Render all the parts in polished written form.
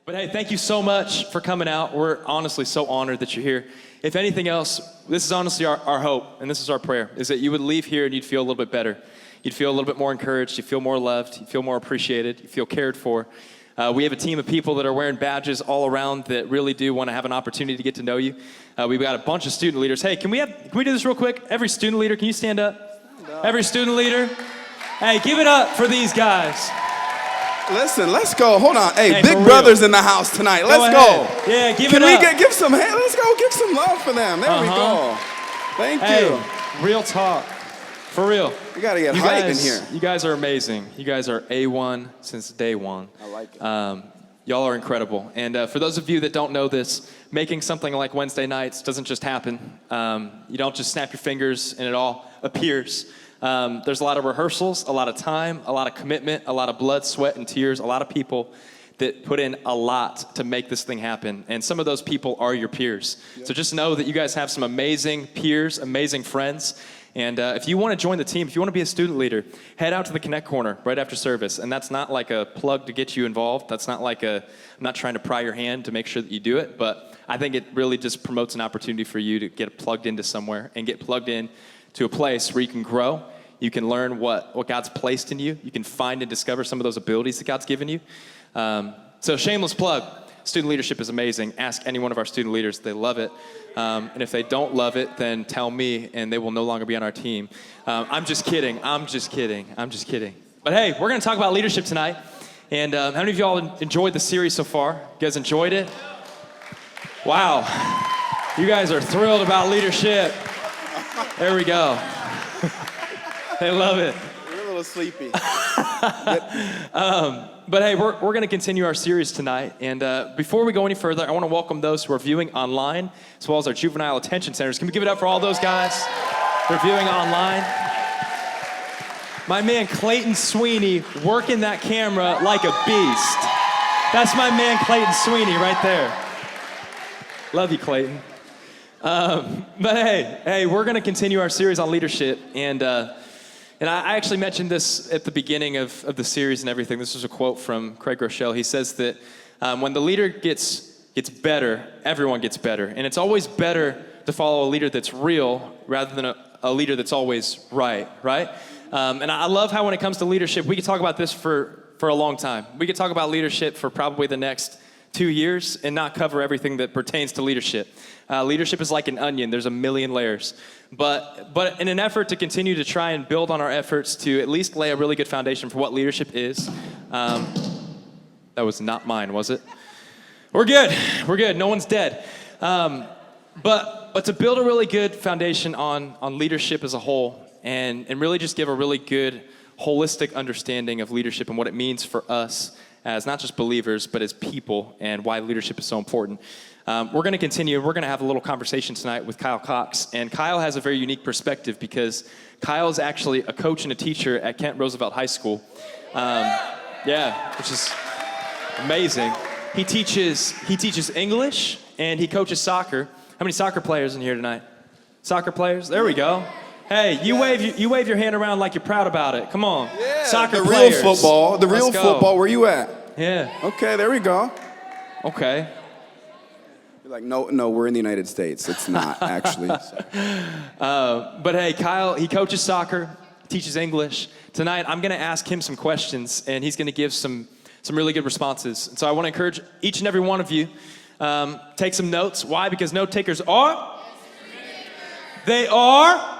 But hey, thank you so much for coming out. We're honestly so honored that you're here. If anything else, this is honestly our hope, and this is our prayer, is that you would leave here and you'd feel a little bit better. You'd feel a little bit more encouraged. You'd feel more loved. You'd feel more appreciated. You feel cared for. We have a team of people that are wearing badges all around that really do want to have an opportunity to get to know you. We've got a bunch of student leaders. Hey, can we do this real quick? Every student leader, can you stand up? Every student leader. Hey, give it up for these guys. Listen, let's go. Hold on. Hey, big brothers in the house tonight. Let's go. Yeah, give it up. Can we give some hands? Let's go give some love for them. There we go. Thank you. Real talk. For real. We got to get hype in here. You guys are amazing. You guys are A1 since day one. I like it. Y'all are incredible. And for those of you that don't know this, making something like Wednesday nights doesn't just happen. You don't just snap your fingers and it all appears. There's a lot of rehearsals, a lot of time, a lot of commitment, a lot of blood, sweat, and tears, a lot of people that put in a lot to make this thing happen. And some of those people are your peers. Yep. So just know that you guys have some amazing peers, amazing friends. And if you want to join the team, if you want to be a student leader, head out to the Connect Corner right after service. And that's not like a plug to get you involved. That's not like I'm not trying to pry your hand to make sure that you do it. But I think it really just promotes an opportunity for you to get plugged into somewhere and get plugged in to a place where you can grow. You can learn what God's placed in you. You can find and discover some of those abilities that God's given you. So shameless plug. Student leadership is amazing. Ask any one of our student leaders. They love it. And if they don't love it, then tell me, and they will no longer be on our team. I'm just kidding. I'm just kidding. But hey, we're going to talk about leadership tonight. And how many of y'all enjoyed the series so far? You guys enjoyed it? Wow. You guys are thrilled about leadership. There we go. They love it. We're a little sleepy. But hey, we're going to continue our series tonight. And before we go any further, I want to welcome those who are viewing online, as well as our juvenile attention centers. Can we give it up for all those guys who are viewing online? My man Clayton Sweeney working that camera like a beast. That's my man Clayton Sweeney right there. Love you, Clayton. But hey, we're going to continue our series on leadership. And I actually mentioned this at the beginning of the series and everything. This was a quote from Craig Rochelle. He says that when the leader gets better, everyone gets better. And it's always better to follow a leader that's real rather than a leader that's always right? And I love how when it comes to leadership, we could talk about this for a long time. We could talk about leadership for probably the next 2 years and not cover everything that pertains to leadership. Leadership is like an onion. There's a million layers. But in an effort to continue to try and build on our efforts to at least lay a really good foundation for what leadership is, that was not mine, was it? We're good. No one's dead. But to build a really good foundation on leadership as a whole and really just give a really good holistic understanding of leadership and what it means for us as not just believers, but as people, and why leadership is so important. We're going to continue. We're going to have a little conversation tonight with Kiel Cox. And Kiel has a very unique perspective because Kiel is actually a coach and a teacher at Kent Roosevelt High School. Which is amazing. He teaches English, and he coaches soccer. How many soccer players in here tonight? Soccer players? There we go. Hey, you wave your hand around like you're proud about it. Come on. Yeah, soccer the players. Real football. The real football. Where you at? Yeah. Okay, there we go. Okay. You're like, no, we're in the United States. It's not, actually. But hey, Kiel, he coaches soccer, teaches English. Tonight, I'm going to ask him some questions, and he's going to give some really good responses. And so I want to encourage each and every one of you, take some notes. Why? Because note takers are? They are?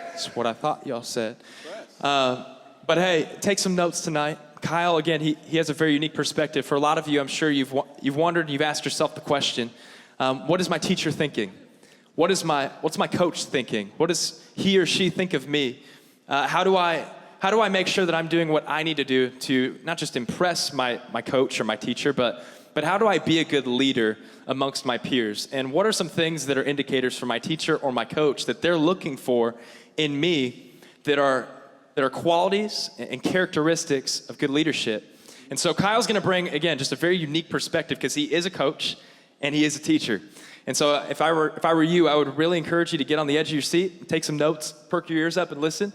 That's what I thought y'all said. But hey, take some notes tonight. Kiel, again, he has a very unique perspective. For a lot of you, I'm sure you've wondered, you've asked yourself the question, what is my teacher thinking? What's my coach thinking? What does he or she think of me? How do I make sure that I'm doing what I need to do to not just impress my coach or my teacher, but how do I be a good leader amongst my peers? And what are some things that are indicators for my teacher or my coach that they're looking for in me that are qualities and characteristics of good leadership? And so Kyle's going to bring, again, just a very unique perspective because he is a coach and he is a teacher. And so if I were you, I would really encourage you to get on the edge of your seat, take some notes, perk your ears up and listen,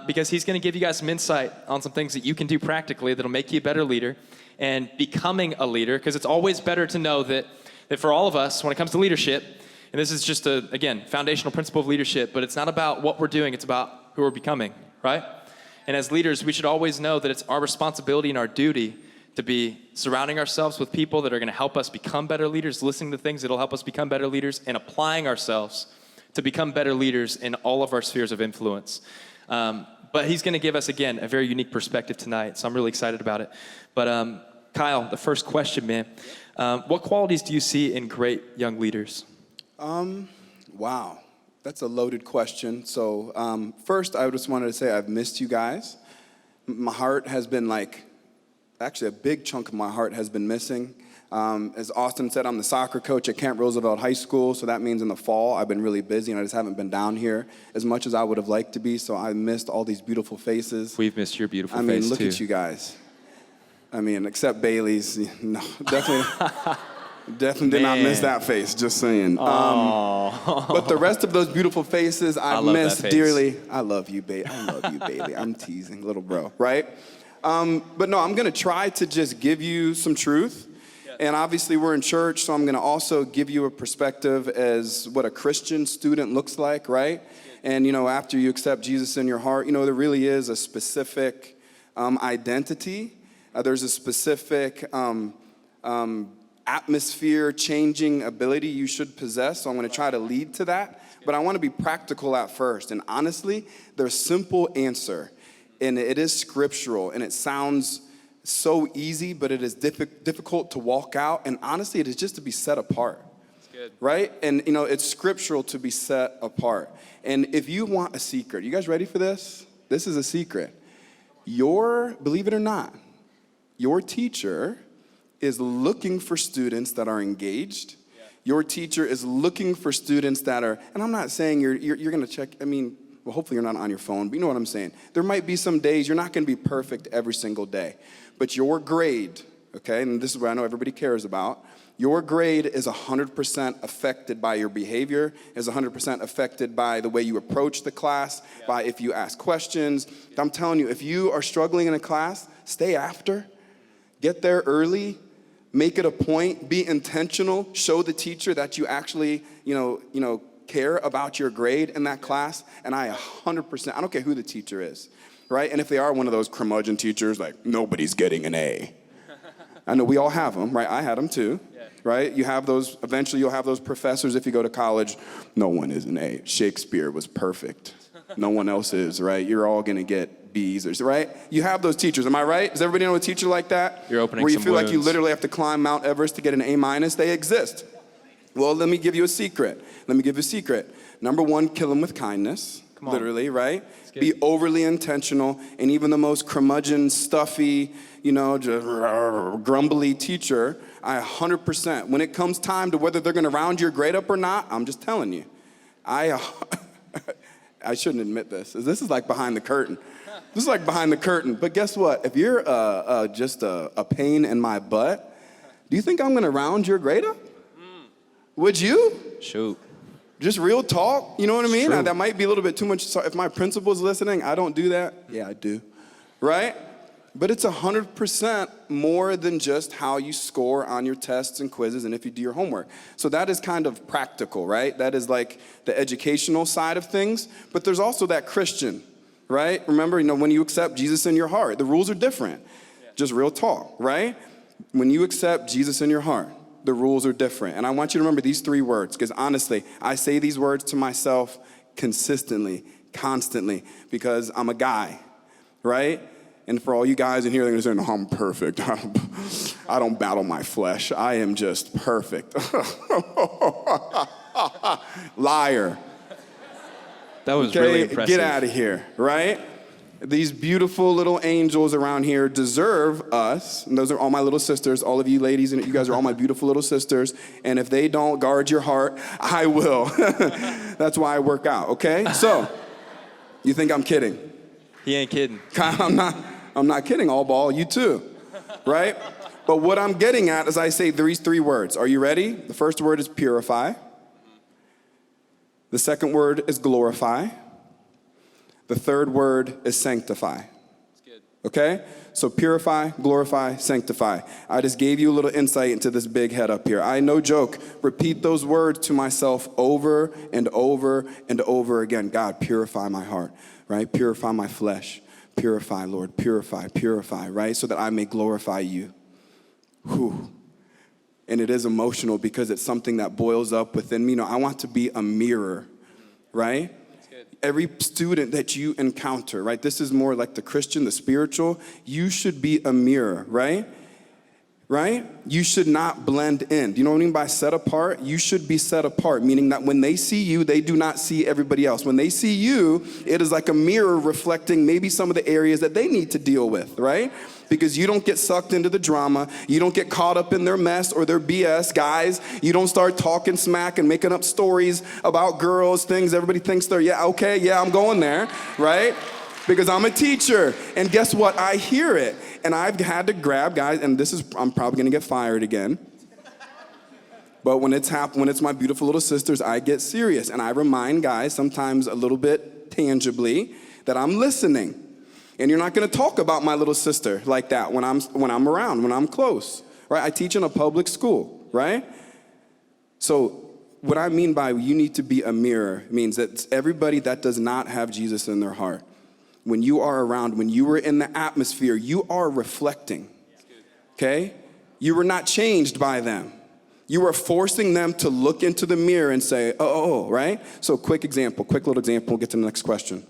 because he's going to give you guys some insight on some things that you can do practically that'll make you a better leader and becoming a leader, because it's always better to know that for all of us, when it comes to leadership, and this is just again, foundational principle of leadership, but it's not about what we're doing, it's about who we're becoming, right? And as leaders, we should always know that it's our responsibility and our duty to be surrounding ourselves with people that are going to help us become better leaders, listening to things that will help us become better leaders, and applying ourselves to become better leaders in all of our spheres of influence. But he's going to give us, again, a very unique perspective tonight, so I'm really excited about it. But Kyle, the first question, man, what qualities do you see in great young leaders? Wow, that's a loaded question. So first, I just wanted to say I've missed you guys. My heart has been actually a big chunk of my heart has been missing. As Austin said, I'm the soccer coach at Camp Roosevelt High School, so that means in the fall I've been really busy and I just haven't been down here as much as I would have liked to be, so I missed all these beautiful faces. We've missed your beautiful face, too. I mean, look too. at you guys. I mean, except Bailey's. No, definitely did not miss that face, just saying. But the rest of those beautiful faces I've missed dearly. I love you, Bailey. I love you, Bailey. I'm teasing, little bro, right? But no, I'm going to try to just give you some truth. And obviously we're in church, so I'm going to also give you a perspective as what a Christian student looks like, right? And, after you accept Jesus in your heart, there really is a specific identity. There's a specific atmosphere-changing ability you should possess, so I'm going to try to lead to that. But I want to be practical at first. And honestly, there's a simple answer. And it is scriptural, and it sounds so easy, but it is difficult to walk out. And honestly, it is just to be set apart. That's good. Right? And, it's scriptural to be set apart. And if you want a secret, you guys ready for this? This is a secret. Believe it or not, your teacher is looking for students that are engaged. Yeah. Your teacher is looking for students that are, and I'm not saying you're going to check, well, hopefully you're not on your phone, but you know what I'm saying. There might be some days you're not going to be perfect every single day. But your grade, okay, and this is what I know everybody cares about, your grade is 100% affected by your behavior, is 100% affected by the way you approach the class, by if you ask questions. I'm telling you, if you are struggling in a class, stay after, get there early, make it a point, be intentional, show the teacher that you actually, care about your grade in that class, and I 100%, I don't care who the teacher is, right? And if they are one of those curmudgeon teachers, like, nobody's getting an A. I know we all have them, right? I had them too, right? Eventually you'll have those professors if you go to college, no one is an A. Shakespeare was perfect. No one else is, right? You're all gonna get B's, right? You have those teachers, am I right? Does everybody know a teacher like that? You're opening where you some feel wounds. like you literally have to climb Mount Everest to get an A-. They exist. Well, let me give you a secret. Number one, kill them with kindness. Literally, right? Be overly intentional, and even the most curmudgeon, stuffy, grumbly teacher, I 100%. When it comes time to whether they're going to round your grade up or not, I'm just telling you, I shouldn't admit this. This is like behind the curtain. This is like behind the curtain. But guess what? If you're just a pain in my butt, do you think I'm going to round your grade up? Would you? Shoot. Just real talk, you know what I mean? True. That might be a little bit too much. So if my principal's listening, I don't do that. Yeah, I do. Right? But it's 100% more than just how you score on your tests and quizzes and if you do your homework. So that is kind of practical, right? That is like the educational side of things. But there's also that Christian, right? Remember, when you accept Jesus in your heart, the rules are different. Yeah. Just real talk, right? When you accept Jesus in your heart, the rules are different. And I want you to remember these 3 words, because honestly, I say these words to myself consistently, constantly, because I'm a guy, right? And for all you guys in here, they're going to say, no, I'm perfect. I don't battle my flesh. I am just perfect. Liar. That was really impressive. Get out of here, right? These beautiful little angels around here deserve us. And those are all my little sisters. All of you ladies, and you guys are all my beautiful little sisters. And if they don't guard your heart, I will. That's why I work out, okay? So, you think I'm kidding? He ain't kidding. I'm not kidding, all ball. You too, right? But what I'm getting at is I say these 3 words. Are you ready? The first word is purify. The second word is glorify. The third word is sanctify. That's good. Okay? So purify, glorify, sanctify. I just gave you a little insight into this big head up here. I, no joke, repeat those words to myself over and over and over again. God, purify my heart, right? Purify my flesh. Purify, Lord, purify, right? So that I may glorify you. Whew. And it is emotional because it's something that boils up within me. You know, I want to be a mirror, right? Every student that you encounter, right? This is more like the Christian, the spiritual. You should be a mirror, right? Right? You should not blend in. Do you know what I mean by set apart? You should be set apart, meaning that when they see you, they do not see everybody else. When they see you, it is like a mirror reflecting maybe some of the areas that they need to deal with, right? Because you don't get sucked into the drama. You don't get caught up in their mess or their BS, guys. You don't start talking smack and making up stories about girls, things everybody thinks they're, yeah, okay, yeah, I'm going there, right? Because I'm a teacher. And guess what? I hear it. And I've had to grab guys, and I'm probably gonna get fired again. But when it's my beautiful little sisters, I get serious. And I remind guys, sometimes a little bit tangibly, that I'm listening. And you're not gonna talk about my little sister like that when I'm around, when I'm close, right? I teach in a public school, right? So what I mean by you need to be a mirror means that it's everybody that does not have Jesus in their heart. When you are around, when you are in the atmosphere, you are reflecting, okay? You were not changed by them. You are forcing them to look into the mirror and say, oh, right? So quick little example, we'll get to the next question.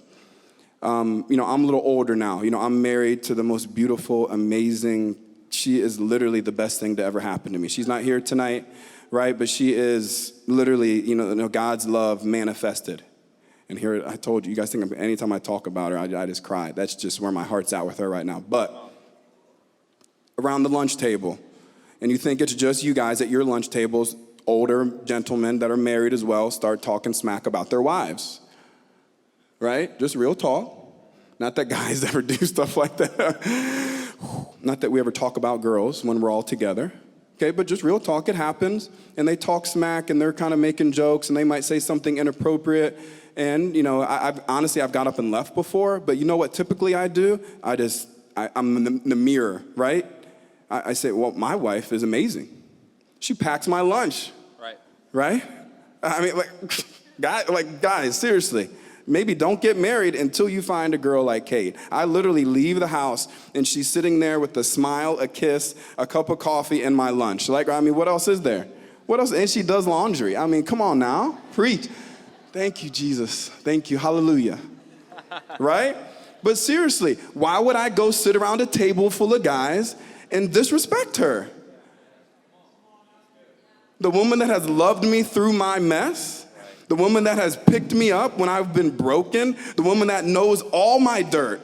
I'm a little older now. I'm married to the most beautiful, amazing, she is literally the best thing to ever happen to me. She's not here tonight, right? But she is literally, God's love manifested. And here, I told you guys think anytime I talk about her, I just cry. That's just where my heart's at with her right now. But around the lunch table, and you think it's just you guys at your lunch tables, older gentlemen that are married as well, start talking smack about their wives. Right? Just real talk. Not that guys ever do stuff like that. Not that we ever talk about girls when we're all together. Okay, but just real talk, it happens. And they talk smack and they're kind of making jokes and they might say something inappropriate. And, I've got up and left before, but you know what typically I do? I'm in the mirror, right? I say, well, my wife is amazing. She packs my lunch. Right? I mean, guys, seriously. Maybe don't get married until you find a girl like Kate. I literally leave the house, and she's sitting there with a smile, a kiss, a cup of coffee, and my lunch. What else is there? What else? And she does laundry. I mean, come on now. Preach. Thank you, Jesus. Thank you. Hallelujah. Right? But seriously, why would I go sit around a table full of guys and disrespect her? The woman that has loved me through my mess, the woman that has picked me up when I've been broken, the woman that knows all my dirt,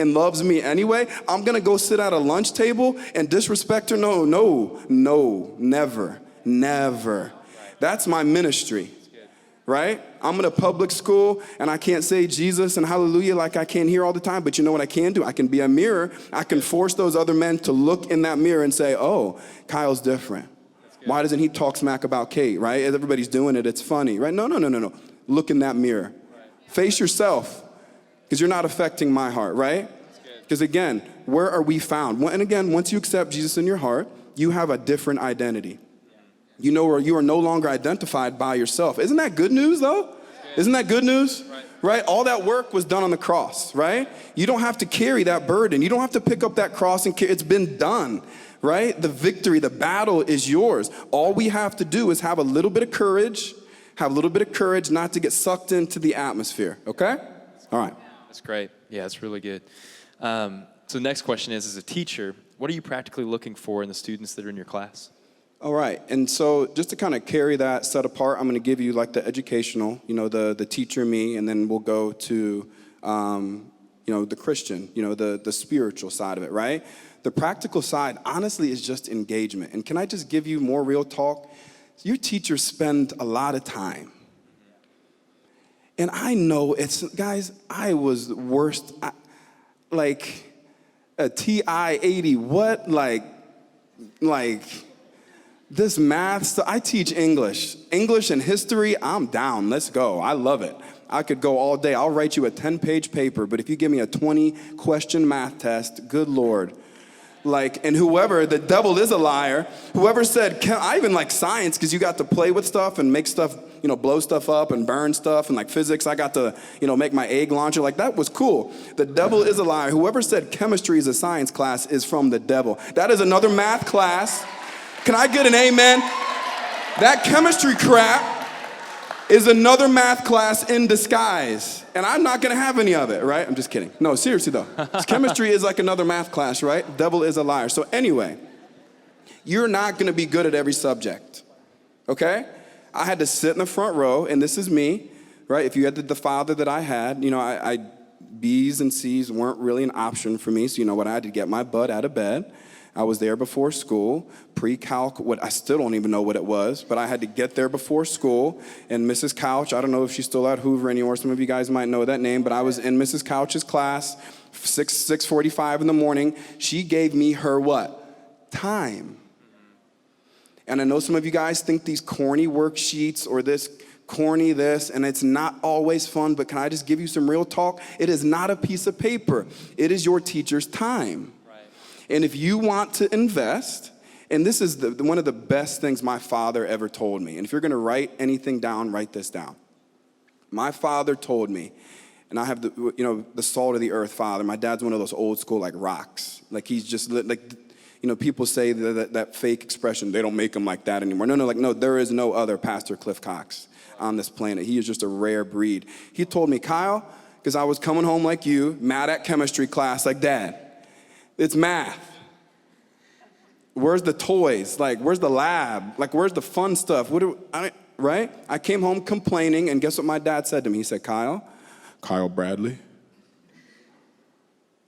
and loves me anyway, I'm gonna go sit at a lunch table and disrespect her? No, never. That's my ministry, right? I'm in a public school and I can't say Jesus and hallelujah like I can here all the time, but you know what I can do? I can be a mirror. I can force those other men to look in that mirror and say, oh, Kyle's different. Why doesn't he talk smack about Kate, right? Everybody's doing it, it's funny, right? No. Look in that mirror. Face yourself, because you're not affecting my heart, right? Because again, where are we found? And again, once you accept Jesus in your heart, you have a different identity. You know where you are no longer identified by yourself. Isn't that good news, though? Isn't that good news? Right? All that work was done on the cross, right? You don't have to carry that burden. You don't have to pick up that cross and carry. It's been done. Right? The victory, the battle is yours. All we have to do is have a little bit of courage not to get sucked into the atmosphere, okay? All right. That's great. Yeah, that's really good. So the next question is, as a teacher, what are you practically looking for in the students that are in your class? All right, and so just to kind of carry that set apart, I'm going to give you like the educational, the teacher me, and then we'll go to, the Christian, the spiritual side of it, right? The practical side, honestly, is just engagement. And can I just give you more real talk? Your teachers spend a lot of time. And I know guys, I was the worst, like a TI 80, what? Like this math stuff. I teach English and history, I'm down, let's go. I love it. I could go all day. I'll write you a 10-page paper, but if you give me a 20-question math test, good Lord. Like, and whoever, the devil is a liar, whoever said, I even like science because you got to play with stuff and make stuff, blow stuff up and burn stuff, and like physics, I got to, make my egg launcher. Like, that was cool. The devil is a liar. Whoever said chemistry is a science class is from the devil. That is another math class. Can I get an amen? That chemistry crap is another math class in disguise. And I'm not gonna have any of it, right? I'm just kidding. No, seriously though. Chemistry is like another math class, right? Devil is a liar. So anyway, you're not gonna be good at every subject, okay? I had to sit in the front row, and this is me, right? If you had the father that I had, B's and C's weren't really an option for me, so you know what, I had to get my butt out of bed. I was there before school, pre-calc, I still don't even know what it was, but I had to get there before school, and Mrs. Couch, I don't know if she's still at Hoover anymore, some of you guys might know that name, but I was in Mrs. Couch's class, 6:45 in the morning. She gave me her what? Time. And I know some of you guys think these corny worksheets or this corny this, and it's not always fun, but can I just give you some real talk? It is not a piece of paper. It is your teacher's time. And if you want to invest, and this is one of the best things my father ever told me, and if you're going to write anything down, write this down. My father told me, and I have the salt of the earth father. My dad's one of those old school like rocks. Like he's just like, people say that fake expression, they don't make them like that anymore. No, there is no other Pastor Cliff Cox on this planet. He is just a rare breed. He told me, Kyle, because I was coming home like you, mad at chemistry class, like, Dad, it's math. Where's the toys? Like, where's the lab? Like, where's the fun stuff? Right? I came home complaining, and guess what my dad said to me? He said, Kyle Bradley,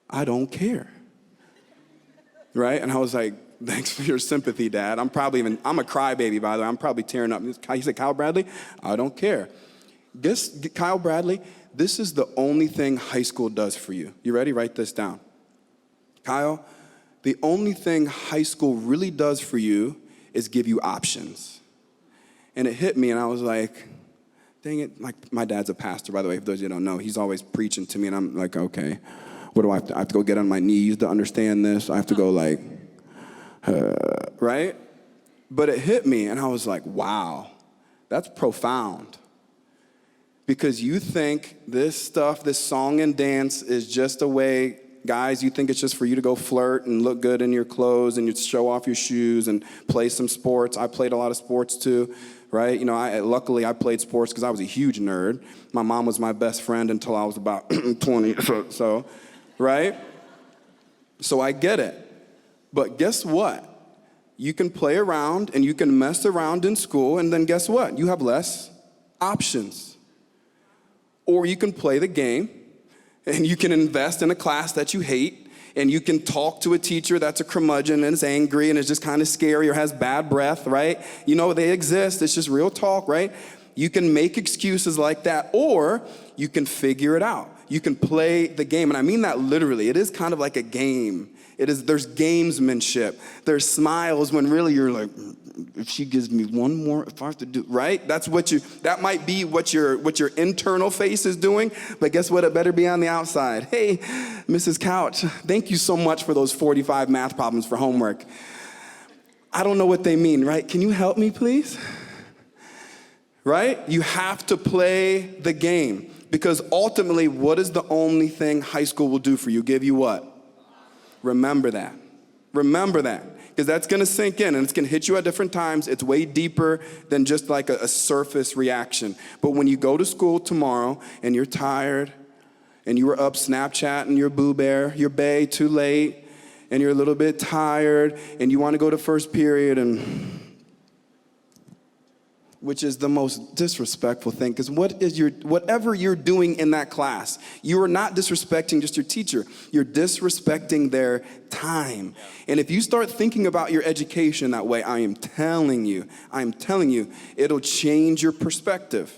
I don't care. Right? And I was like, thanks for your sympathy, Dad. I'm a crybaby, by the way. I'm probably tearing up. He said, Kyle Bradley, I don't care. Kyle Bradley, this is the only thing high school does for you. You ready? Write this down. Kyle, the only thing high school really does for you is give you options. And it hit me, and I was like, dang it. Like, my dad's a pastor, by the way, for those of you who don't know. He's always preaching to me, and I'm like, okay, what do I have to? I have to go get on my knees to understand this. I have to go like, right? But it hit me, and I was like, wow, that's profound. Because you think this stuff, this song and dance is just a way. Guys, you think it's just for you to go flirt and look good in your clothes and you show off your shoes and play some sports. I played a lot of sports too, right? Luckily I played sports because I was a huge nerd. My mom was my best friend until I was about 20, so, right? So I get it. But guess what? You can play around and you can mess around in school, and then guess what? You have less options. Or you can play the game, and you can invest in a class that you hate, and you can talk to a teacher that's a curmudgeon and is angry and is just kind of scary or has bad breath, right? They exist. It's just real talk, right? You can make excuses like that, or you can figure it out. You can play the game, and I mean that literally. It is kind of like a game. There's gamesmanship. There's smiles when really you're like, if she gives me one more, if I have to do, right? That might be what your internal face is doing, but guess what? It better be on the outside. Hey, Mrs. Couch, thank you so much for those 45 math problems for homework. I don't know what they mean, right? Can you help me, please? Right? You have to play the game, because ultimately, what is the only thing high school will do for you? Give you what? Remember that. Remember that. Because that's going to sink in, and it's going to hit you at different times. It's way deeper than just like a surface reaction. But when you go to school tomorrow and you're tired and you were up Snapchatting your boo bear, your bae too late, and you're a little bit tired and you want to go to first period, and which is the most disrespectful thing, because whatever you're doing in that class, you are not disrespecting just your teacher. You're disrespecting their time. And if you start thinking about your education that way, I am telling you, it'll change your perspective.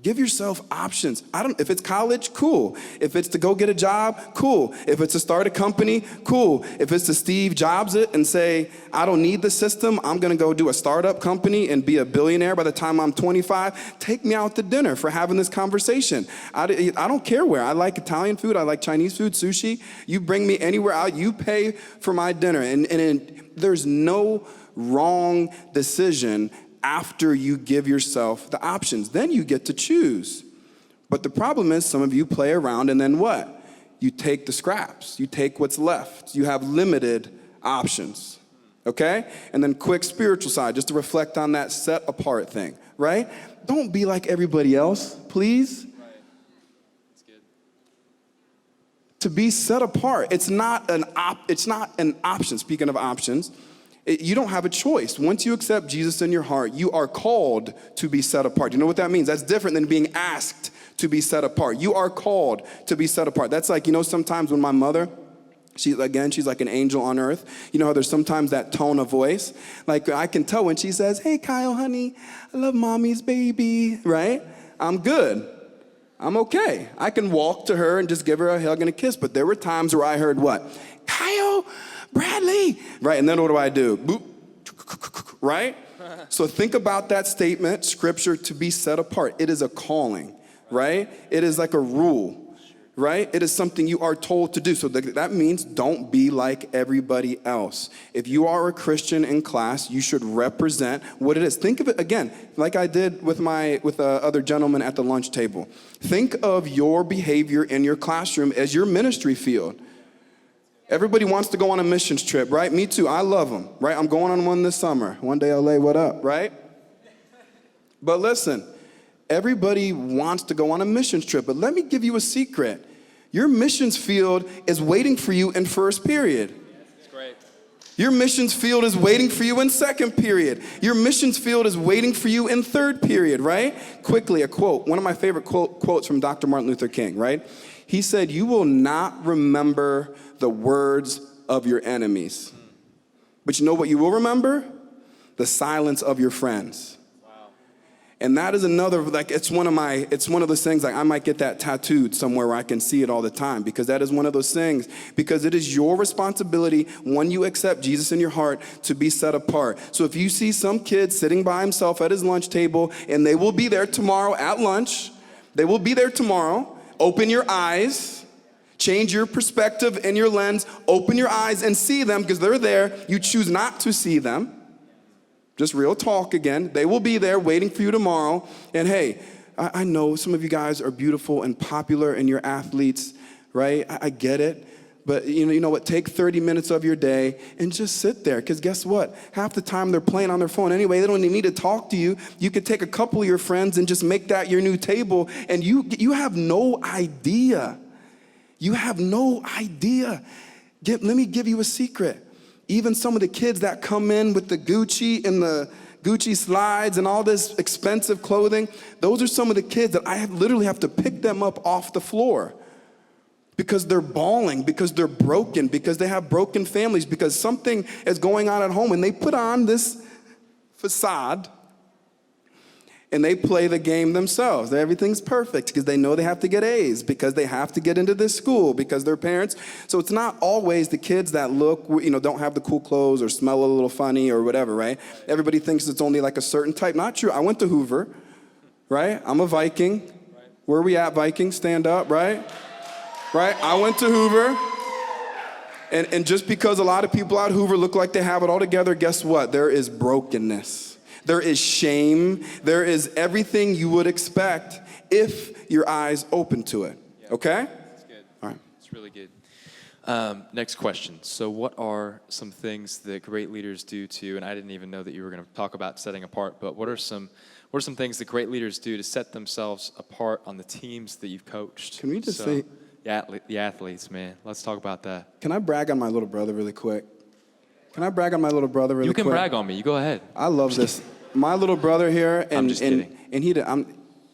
Give yourself options. If it's college, cool. If it's to go get a job, cool. If it's to start a company, cool. If it's to Steve Jobs it and say, I don't need the system, I'm gonna go do a startup company and be a billionaire by the time I'm 25, take me out to dinner for having this conversation. I don't care where. I like Italian food, I like Chinese food, sushi. You bring me anywhere out, you pay for my dinner. And there's no wrong decision after you give yourself the options. Then you get to choose. But the problem is some of you play around and then what? You take the scraps. You take what's left. You have limited options. Okay? And then quick spiritual side, just to reflect on that set apart thing, right? Don't be like everybody else, please. Right. That's good. To be set apart, it's not an option. Speaking of options, you don't have a choice. Once you accept Jesus in your heart, you are called to be set apart. You know what that means? That's different than being asked to be set apart. You are called to be set apart. That's like, sometimes when my mother, she's like an angel on earth. You know how there's sometimes that tone of voice? Like I can tell when she says, hey, Kyle, honey, I love mommy's baby, right? I'm good. I'm okay. I can walk to her and just give her a hug and a kiss. But there were times where I heard what? Kyle, Bradley, right? And then what do? Boop, right? So think about that statement, scripture, to be set apart. It is a calling, right? It is like a rule, right? It is something you are told to do. So that means don't be like everybody else. If you are a Christian in class, you should represent what it is. Think of it again, like I did with other gentleman at the lunch table. Think of your behavior in your classroom as your ministry field. Everybody wants to go on a missions trip, right? Me too. I love them, right? I'm going on one this summer. One day LA, what up, right? But listen, everybody wants to go on a missions trip, but let me give you a secret. Your missions field is waiting for you in first period. That's great. Your missions field is waiting for you in second period. Your missions field is waiting for you in third period, right? Quickly, a quote. One of my favorite quotes from Dr. Martin Luther King, right? He said, you will not remember the words of your enemies. But you know what you will remember? The silence of your friends. Wow. And that is another, it's one of those things, I might get that tattooed somewhere where I can see it all the time, because that is one of those things, because it is your responsibility when you accept Jesus in your heart to be set apart. So if you see some kid sitting by himself at his lunch table, and they will be there tomorrow at lunch, they will be there tomorrow, open your eyes. Change your perspective and your lens. Open your eyes and see them because they're there. You choose not to see them. Just real talk again. They will be there waiting for you tomorrow. And hey, I know some of you guys are beautiful and popular and you're athletes, right? I get it. But you know what? Take 30 minutes of your day and just sit there. Because guess what? Half the time they're playing on their phone anyway. They don't even need to talk to you. You could take a couple of your friends and just make that your new table. And you have no idea. You have no idea. Let me give you a secret. Even some of the kids that come in with the Gucci and the Gucci slides and all this expensive clothing, those are some of the kids that I literally have to pick them up off the floor because they're bawling, because they're broken, because they have broken families, because something is going on at home, and they put on this facade and they play the game themselves. Everything's perfect because they know they have to get A's, because they have to get into this school, because their parents. So it's not always the kids that look, don't have the cool clothes or smell a little funny or whatever, right? Everybody thinks it's only like a certain type. Not true. I went to Hoover, right? I'm a Viking. Where are we at, Vikings? Stand up, right? Right? I went to Hoover. And just because a lot of people at Hoover look like they have it all together, guess what? There is brokenness. There is shame. There is everything you would expect if your eyes open to it. Okay? That's good. All right. It's really good. Next question. So what are some things that great leaders do to, and I didn't even know that you were going to talk about setting apart, but what are some things that great leaders do to set themselves apart on the teams that you've coached? Can we just say... The athletes, man. Let's talk about that. Can I brag on my little brother really quick? You can brag on me. You go ahead. I love this. My little brother here, and I'm just kidding. And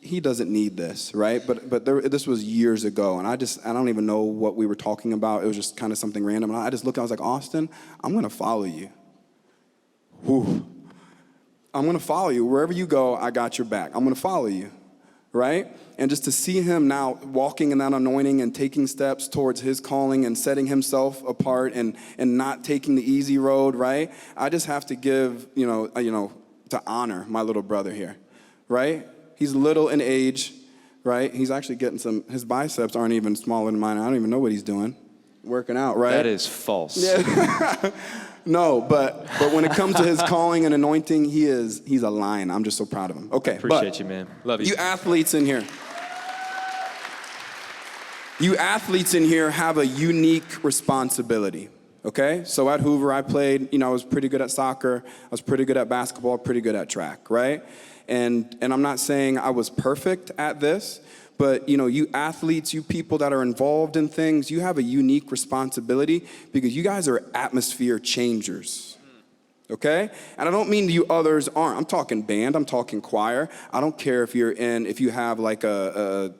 he doesn't need this, right? But this was years ago, and I don't even know what we were talking about. It was just kind of something random, and I just looked. I was like, Austin, I'm gonna follow you. Whew. I'm gonna follow you wherever you go. I got your back. I'm gonna follow you. right? And just to see him now walking in that anointing and taking steps towards his calling and setting himself apart and not taking the easy road, right? I just have to give, to honor my little brother here, right? He's little in age, right? He's actually getting his biceps aren't even smaller than mine. I don't even know what he's doing. Working out, right? That is false. Yeah. No, but when it comes to his calling and anointing, he's a lion. I'm just so proud of him. Okay. Appreciate you, man. Love you. You athletes in here. You athletes in here have a unique responsibility, okay? So at Hoover, I played, I was pretty good at soccer. I was pretty good at basketball, pretty good at track, right? And I'm not saying I was perfect at this, but, you athletes, you people that are involved in things, you have a unique responsibility because you guys are atmosphere changers, okay? And I don't mean you others aren't. I'm talking band. I'm talking choir. I don't care if you have like a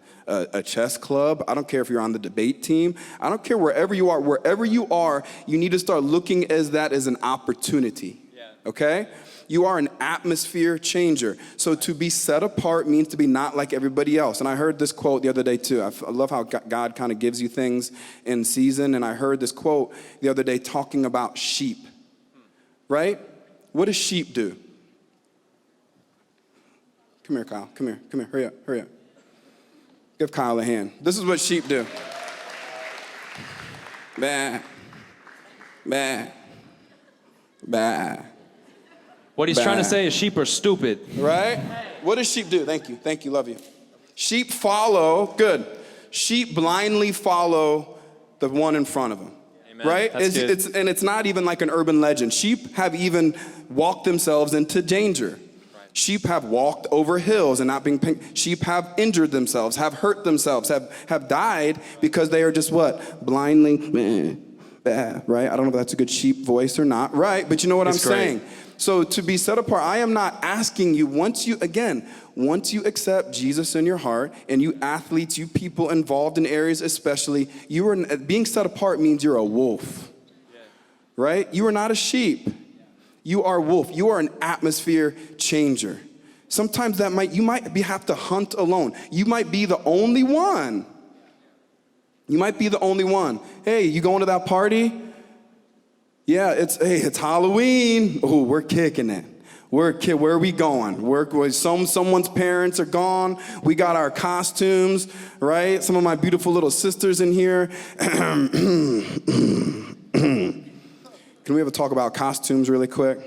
chess club. I don't care if you're on the debate team. I don't care wherever you are. Wherever you are, you need to start looking as that as an opportunity, okay? You are an atmosphere changer. So to be set apart means to be not like everybody else. And I heard this quote the other day too. I love how God kind of gives you things in season. And I heard this quote the other day talking about sheep, right? What do sheep do? Come here, Kyle. Come here. Hurry up. Give Kyle a hand. This is what sheep do. Bah. Bah. Bah. What he's trying to say is sheep are stupid. Right? What does sheep do? Thank you, love you. Sheep follow, good. Sheep blindly follow the one in front of them. Amen. Right? It's not even like an urban legend. Sheep have even walked themselves into danger. Right. Sheep have walked over hills and not being sheep have injured themselves, have hurt themselves, have died because they are just what? Blindly, right? I don't know if that's a good sheep voice or not, right? But you know what I'm saying? So to be set apart, I am not asking you, once you accept Jesus in your heart, and you athletes, you people involved in areas especially, being set apart means you're a wolf, right? You are not a sheep. You are a wolf. You are an atmosphere changer. Sometimes you might have to hunt alone. You might be the only one. Hey, you going to that party? Yeah, it's Halloween. Oh, we're kicking it. Where are we going? Someone's parents are gone. We got our costumes, right? Some of my beautiful little sisters in here. Can we have a talk about costumes really quick?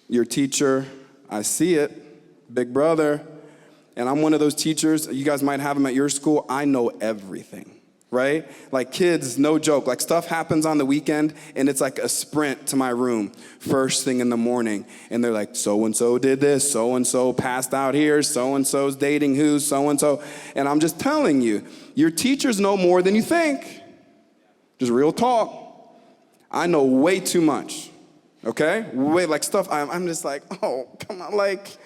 Your teacher, I see it, big brother, and I'm one of those teachers. You guys might have them at your school. I know everything. Right? Like kids, no joke. Like stuff happens on the weekend and it's like a sprint to my room first thing in the morning. And they're like, so-and-so did this, so-and-so passed out here, so-and-so's dating who, so-and-so. And I'm just telling you, your teachers know more than you think. Just real talk. I know way too much. Okay? Like stuff, I'm just like, oh, come on. Like,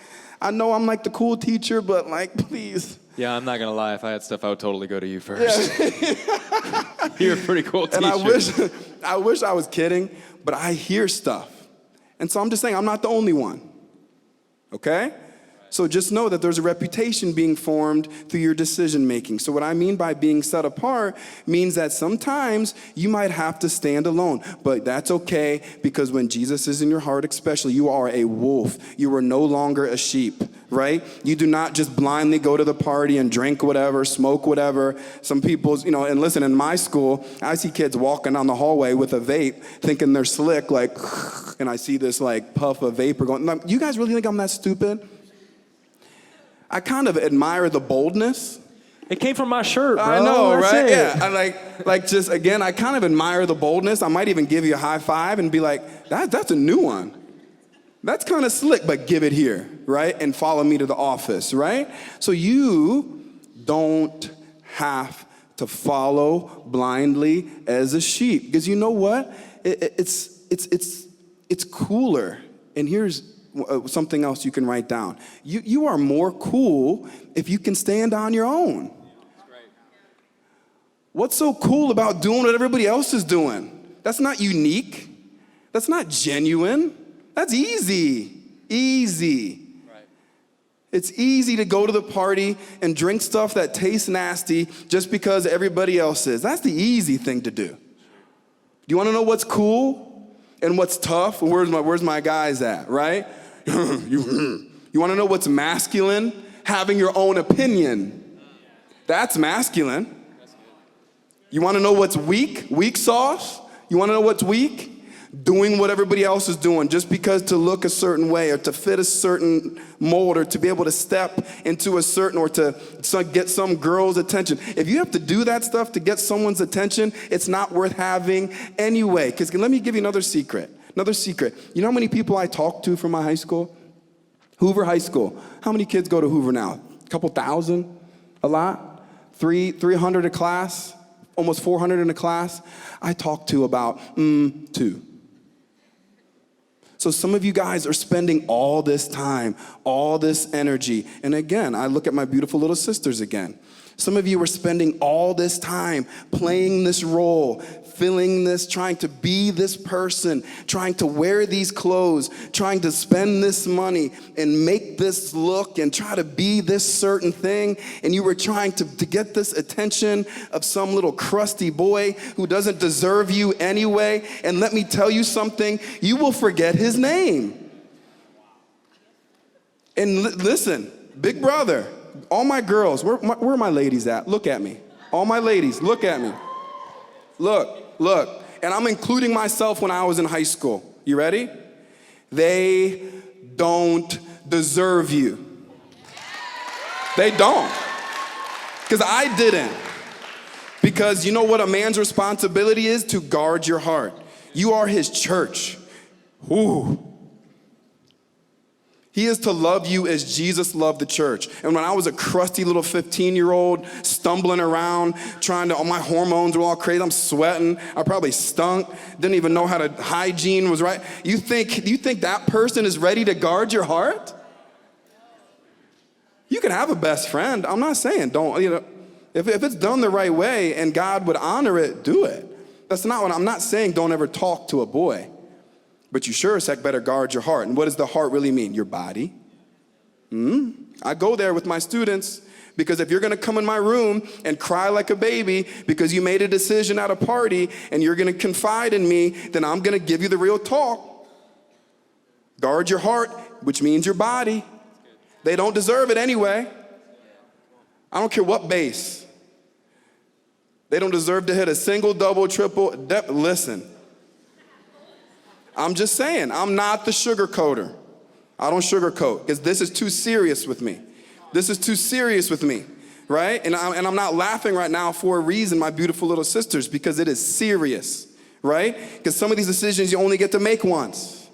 I know I'm like the cool teacher, but like, please. Yeah, I'm not going to lie. If I had stuff, I would totally go to you first. Yeah. You're a pretty cool teacher. And I wish I was kidding, but I hear stuff. And so I'm just saying I'm not the only one. Okay? So just know that there's a reputation being formed through your decision making. So what I mean by being set apart means that sometimes you might have to stand alone, but that's okay because when Jesus is in your heart especially, you are a wolf. You are no longer a sheep, right? You do not just blindly go to the party and drink whatever, smoke whatever. Some people's, and listen, in my school, I see kids walking down the hallway with a vape thinking they're slick, like, and I see this like puff of vapor going, you guys really think I'm that stupid? I kind of admire the boldness. It came from my shirt, bro. I know, That's right? it. Yeah, I like just, again, I kind of admire the boldness. I might even give you a high five and be like, that's a new one. That's kind of slick, but give it here, right? And follow me to the office, right? So you don't have to follow blindly as a sheep. Because you know what? It's cooler. And here's something else you can write down. You are more cool if you can stand on your own. What's so cool about doing what everybody else is doing? That's not unique. That's not genuine. That's easy. Easy. Right. It's easy to go to the party and drink stuff that tastes nasty just because everybody else is. That's the easy thing to do. Do you want to know what's cool and what's tough? Where's my guys at, right? You want to know what's masculine? Having your own opinion. That's masculine. You want to know what's weak? Weak sauce? You want to know what's weak? Doing what everybody else is doing just because to look a certain way or to fit a certain mold or to be able to step into a certain or to get some girl's attention. If you have to do that stuff to get someone's attention, it's not worth having anyway. Because let me give you another secret. Another secret. You know how many people I talked to from my high school? Hoover High School. How many kids go to Hoover now? A couple thousand? A lot? 300 a class? Almost 400 in a class? I talked to about 2. So some of you guys are spending all this time, all this energy. And again, I look at my beautiful little sisters again. Some of you are spending all this time playing this role, filling this, trying to be this person, trying to wear these clothes, trying to spend this money and make this look and try to be this certain thing. And you were trying to get this attention of some little crusty boy who doesn't deserve you anyway. And let me tell you something, you will forget his name. And listen, big brother, all my girls, where are my ladies at? Look at me. All my ladies, look at me. Look. And I'm including myself when I was in high school. You ready? They don't deserve you. They don't. Because I didn't. Because you know what a man's responsibility is? To guard your heart. You are his church. Ooh. He is to love you as Jesus loved the church. And when I was a crusty little 15-year-old stumbling around, my hormones were all crazy. I'm sweating. I probably stunk. Didn't even know how to hygiene was right. You think that person is ready to guard your heart? You can have a best friend. I'm not saying don't, if it's done the right way and God would honor it, do it. That's not what I'm not saying don't ever talk to a boy. But you sure as heck better guard your heart. And what does the heart really mean? Your body. I go there with my students because if you're going to come in my room and cry like a baby because you made a decision at a party and you're going to confide in me, then I'm going to give you the real talk. Guard your heart, which means your body. They don't deserve it anyway. I don't care what base. They don't deserve to hit a single, double, triple. Listen. I'm just saying, I'm not the sugarcoater. I don't sugarcoat because this is too serious with me. This is too serious with me, right? And I'm not laughing right now for a reason, my beautiful little sisters, because it is serious, right? Because some of these decisions you only get to make once.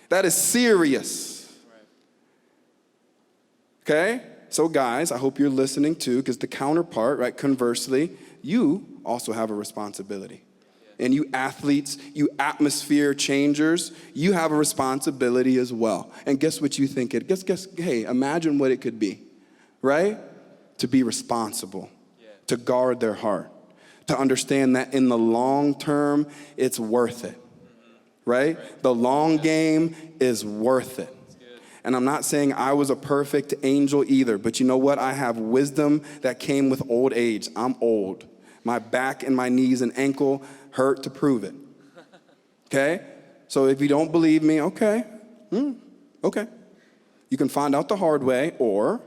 That is serious. Okay? So guys, I hope you're listening too, because the counterpart, right, conversely, you also have a responsibility. And you athletes, you atmosphere changers, you have a responsibility as well. And guess what you think it, hey, imagine what it could be, right? To be responsible, to guard their heart, to understand that in the long term, it's worth it, right? The long game is worth it. And I'm not saying I was a perfect angel either, but you know what? I have wisdom that came with old age. I'm old. My back and my knees and ankle hurt to prove it. Okay? So if you don't believe me, okay. Okay. You can find out the hard way, or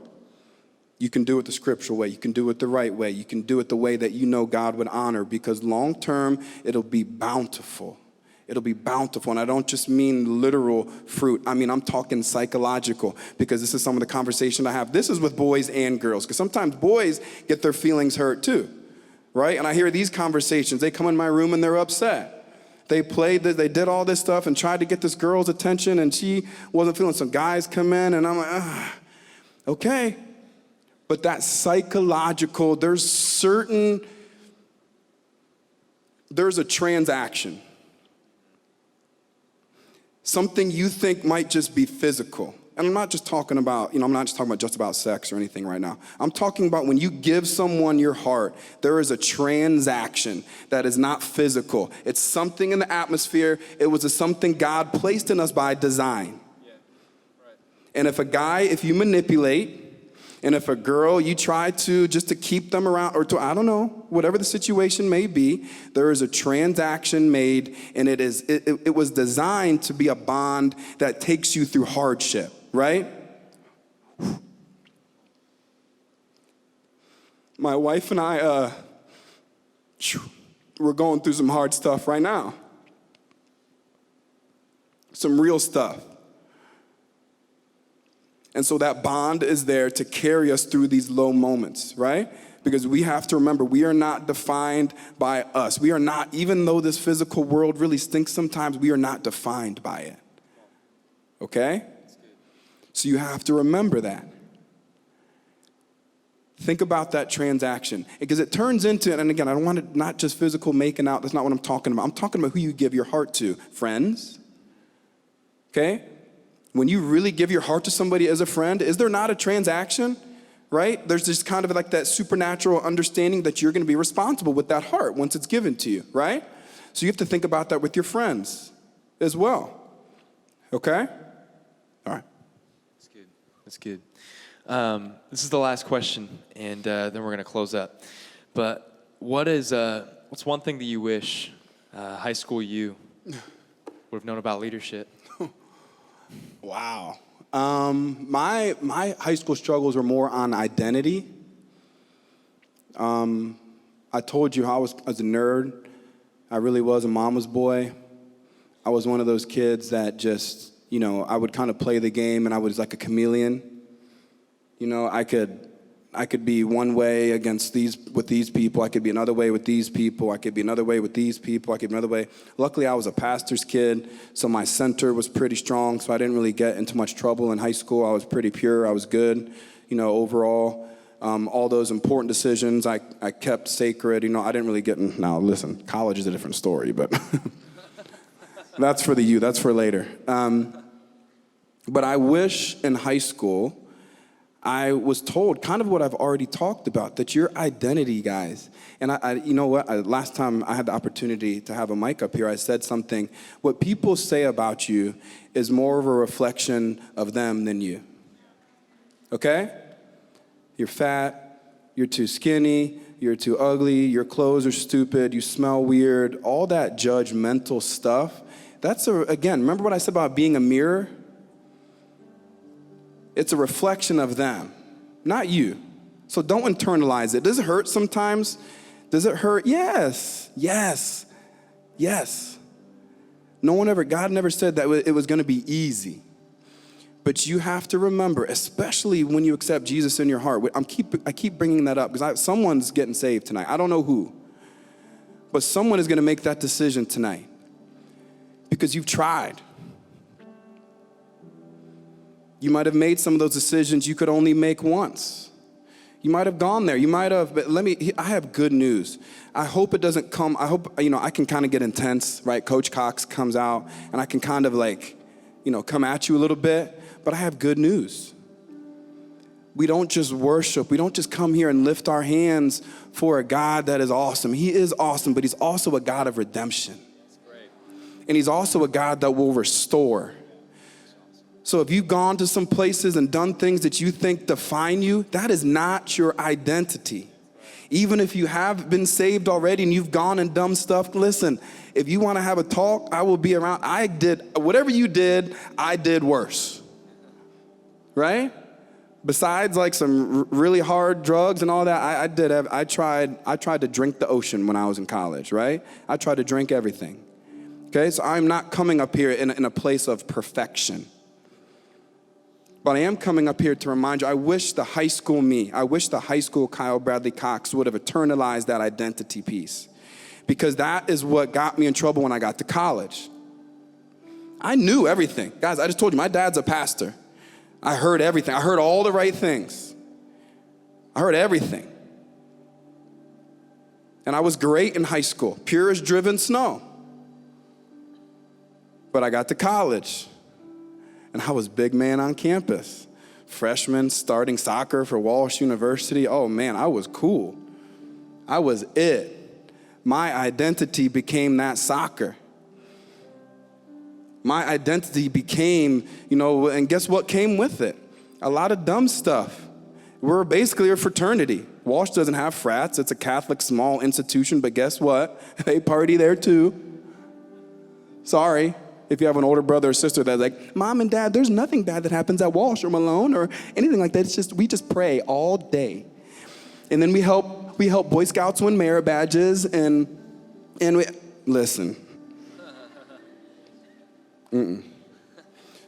you can do it the scriptural way. You can do it the right way. You can do it the way that you know God would honor, because long term, it'll be bountiful. It'll be bountiful. And I don't just mean literal fruit. I mean, I'm talking psychological, because this is some of the conversation I have. This is with boys and girls, because sometimes boys get their feelings hurt too. Right? And I hear these conversations. They come in my room and they're upset. They did all this stuff and tried to get this girl's attention and she wasn't feeling. Some guys come in and I'm like, okay. But that psychological, there's a transaction. Something you think might just be physical. And I'm not just talking about, just about sex or anything right now. I'm talking about when you give someone your heart, there is a transaction that is not physical. It's something in the atmosphere. It was something God placed in us by design. Yeah. Right. And if a guy, if you manipulate, and if a girl, you try to just to keep them around, or to, I don't know, whatever the situation may be, there is a transaction made, and it was designed to be a bond that takes you through hardship, right? My wife and I, we're going through some hard stuff right now. Some real stuff. And so that bond is there to carry us through these low moments, right? Because we have to remember, we are not defined by us. We are not, even though this physical world really stinks sometimes, we are not defined by it. Okay? So you have to remember that. Think about that transaction. Because it turns into, and again, I don't want it not just physical making out. That's not what I'm talking about. I'm talking about who you give your heart to. Friends. Okay? When you really give your heart to somebody as a friend, is there not a transaction, right? There's just kind of like that supernatural understanding that you're going to be responsible with that heart once it's given to you, right? So you have to think about that with your friends as well, okay? All right. That's good. That's good. This is the last question, and then we're going to close up. But what's one thing that you wish high school you would have known about leadership? Wow. My high school struggles were more on identity. I told you how I was a nerd. I really was a mama's boy. I was one of those kids that just, I would kind of play the game, and I was like a chameleon. I could be one way with these people. I could be another way with these people. I could be another way with these people. I could be another way. Luckily, I was a pastor's kid, so my center was pretty strong, so I didn't really get into much trouble in high school. I was pretty pure. I was good, overall. All those important decisions I kept sacred. I didn't really get in. Now, listen, college is a different story, but that's for the youth. That's for later. But I wish in high school, I was told kind of what I've already talked about, that your identity, guys, and you know what, last time I had the opportunity to have a mic up here, I said something, what people say about you is more of a reflection of them than you, okay? You're fat, you're too skinny, you're too ugly, your clothes are stupid, you smell weird, all that judgmental stuff, again, remember what I said about being a mirror? It's a reflection of them, not you. So don't internalize it. Does it hurt sometimes? Does it hurt? Yes. God never said that it was going to be easy. But you have to remember, especially when you accept Jesus in your heart. I keep bringing that up because someone's getting saved tonight. I don't know who. But someone is going to make that decision tonight because you've tried. You might have made some of those decisions you could only make once. You might have gone there. You might have, but I have good news. I hope it doesn't come, I hope, I can kind of get intense, right? Coach Cox comes out and I can kind of come at you a little bit, but I have good news. We don't just worship. We don't just come here and lift our hands for a God that is awesome. He is awesome, but he's also a God of redemption. And he's also a God that will restore. So if you've gone to some places and done things that you think define you, that is not your identity. Even if you have been saved already and you've gone and done stuff, listen, if you want to have a talk, I will be around. Whatever you did, I did worse. Right? Besides some really hard drugs and all that, I tried to drink the ocean when I was in college, right? I tried to drink everything. Okay, so I'm not coming up here in a place of perfection. But I am coming up here to remind you, I wish the high school Kyle Bradley Cox would have internalized that identity piece. Because that is what got me in trouble when I got to college. I knew everything. Guys, I just told you, my dad's a pastor. I heard everything. I heard all the right things. I heard everything. And I was great in high school, pure as driven snow. But I got to college. And I was big man on campus. Freshman, starting soccer for Walsh University. Oh man, I was cool. I was it. My identity became that soccer. My identity became, and guess what came with it? A lot of dumb stuff. We're basically a fraternity. Walsh doesn't have frats. It's a Catholic small institution, but guess what? They party there too. Sorry if you have an older brother or sister that's like, Mom and Dad, there's nothing bad that happens at Walsh or Malone or anything like that. We just pray all day. And then we help Boy Scouts win merit badges and we, listen.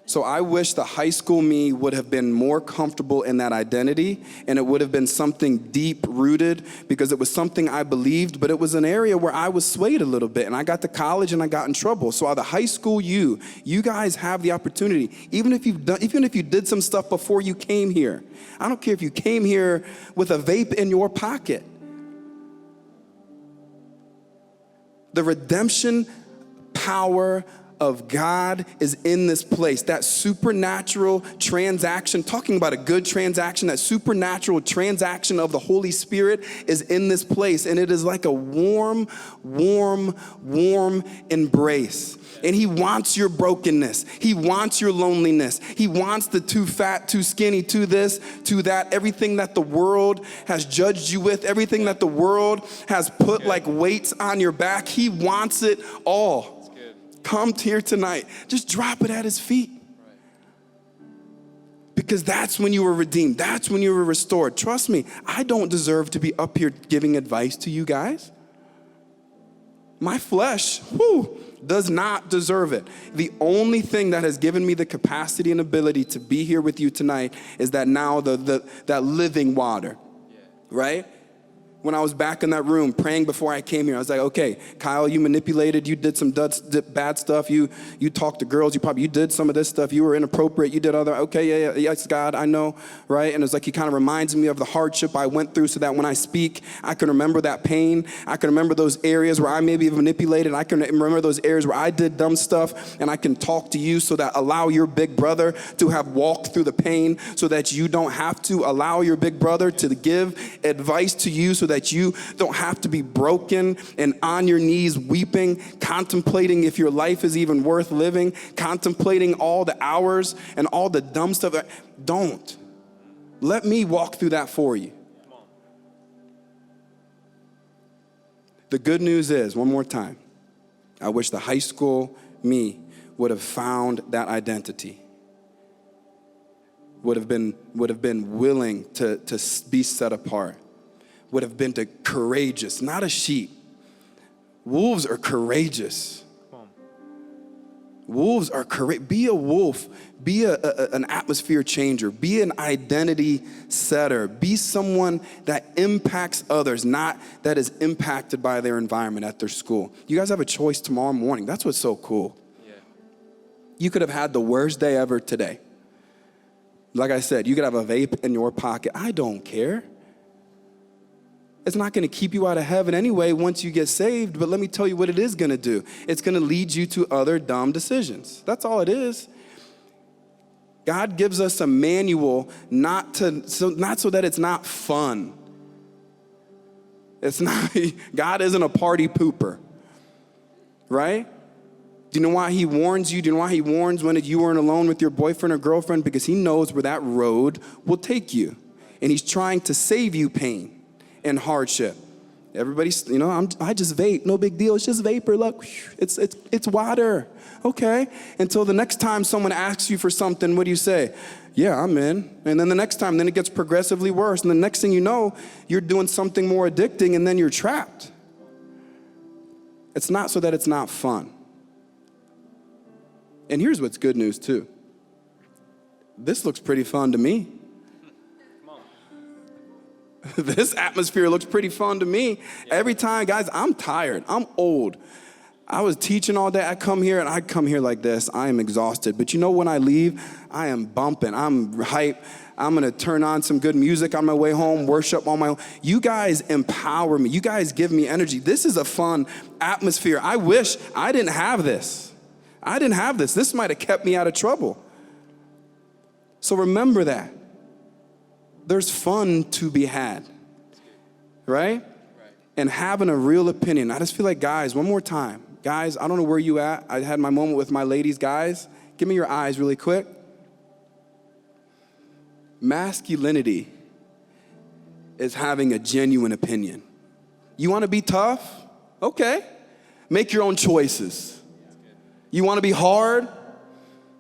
So I wish the high school me would have been more comfortable in that identity, and it would have been something deep rooted because it was something I believed, but it was an area where I was swayed a little bit, and I got to college and I got in trouble. So the high school you guys have the opportunity, even if you did some stuff before you came here. I don't care if you came here with a vape in your pocket. The redemption power of God is in this place. That supernatural transaction, talking about a good transaction, that supernatural transaction of the Holy Spirit is in this place. And it is like a warm, warm, warm embrace. And he wants your brokenness. He wants your loneliness. He wants the too fat, too skinny, too this, too that, everything that the world has judged you with, everything that the world has put like weights on your back. He wants it all. Come here tonight. Just drop it at his feet. Because that's when you were redeemed. That's when you were restored. Trust me, I don't deserve to be up here giving advice to you guys. My flesh, does not deserve it. The only thing that has given me the capacity and ability to be here with you tonight is that now that living water, right? When I was back in that room praying before I came here, I was like, okay, Kyle, you manipulated, you did some bad stuff, you talked to girls, you did some of this stuff, you were inappropriate, you did other, okay, yeah, yes, God, I know, right? And it's like he kind of reminds me of the hardship I went through so that when I speak, I can remember that pain, I can remember those areas where I maybe manipulated, I can remember those areas where I did dumb stuff, and I can talk to you so that allow your big brother to have walked through the pain so that you don't have to allow your big brother to give advice to you so that you don't have to be broken and on your knees weeping, contemplating if your life is even worth living, contemplating all the hours and all the dumb stuff. Don't. Let me walk through that for you. The good news is, one more time, I wish the high school me would have found that identity. Would have been willing to be set apart. Would have been courageous, not a sheep. Wolves are courageous. Wolves are courageous. Be a wolf. Be an atmosphere changer. Be an identity setter. Be someone that impacts others, not that is impacted by their environment at their school. You guys have a choice tomorrow morning. That's what's so cool. Yeah. You could have had the worst day ever today. Like I said, you could have a vape in your pocket. I don't care. It's not going to keep you out of heaven anyway once you get saved, but let me tell you what it is going to do. It's going to lead you to other dumb decisions. That's all it is. God gives us a manual not so that it's not fun. It's not, God isn't a party pooper, right? Do you know why he warns you? Do you know why he warns when you weren't alone with your boyfriend or girlfriend? Because he knows where that road will take you. And he's trying to save you pain and hardship. Everybody's, I just vape, no big deal. It's just vapor. Look, it's water. Okay. Until the next time someone asks you for something, what do you say? Yeah, I'm in. And then the next time, then it gets progressively worse. And the next thing you know, you're doing something more addicting, and then you're trapped. It's not so that it's not fun. And here's what's good news too. This looks pretty fun to me. This atmosphere looks pretty fun to me. Yeah. Every time, guys, I'm tired. I'm old. I was teaching all day. I come here like this. I am exhausted. But when I leave, I am bumping. I'm hype. I'm going to turn on some good music on my way home, worship on my own. You guys empower me. You guys give me energy. This is a fun atmosphere. I wish I didn't have this. This might have kept me out of trouble. So remember that. There's fun to be had, right? And having a real opinion. I just feel like, guys, one more time, Guys, I don't know where you at. I had my moment with my ladies. Guys, give me your eyes really quick. Masculinity is having a genuine opinion. You want to be tough? Okay. Make your own choices. You want to be hard?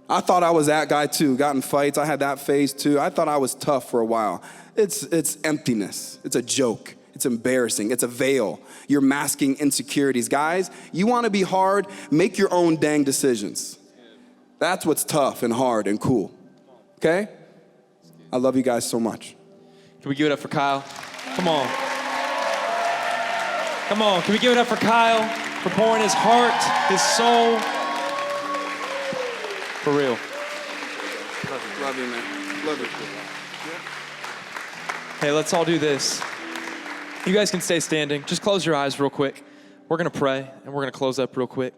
I thought I was that guy too. Got in fights. I had that phase too. I thought I was tough for a while. It's emptiness. It's a joke. It's embarrassing. It's a veil. You're masking insecurities. Guys, you want to be hard? Make your own dang decisions. That's what's tough and hard and cool. Okay? I love you guys so much. Can we give it up for Kyle? Come on. Come on. Can we give it up for Kyle for pouring his heart, his soul? For real. Love you, man. Love you. Hey, let's all do this. You guys can stay standing. Just close your eyes real quick. We're going to pray, and we're going to close up real quick.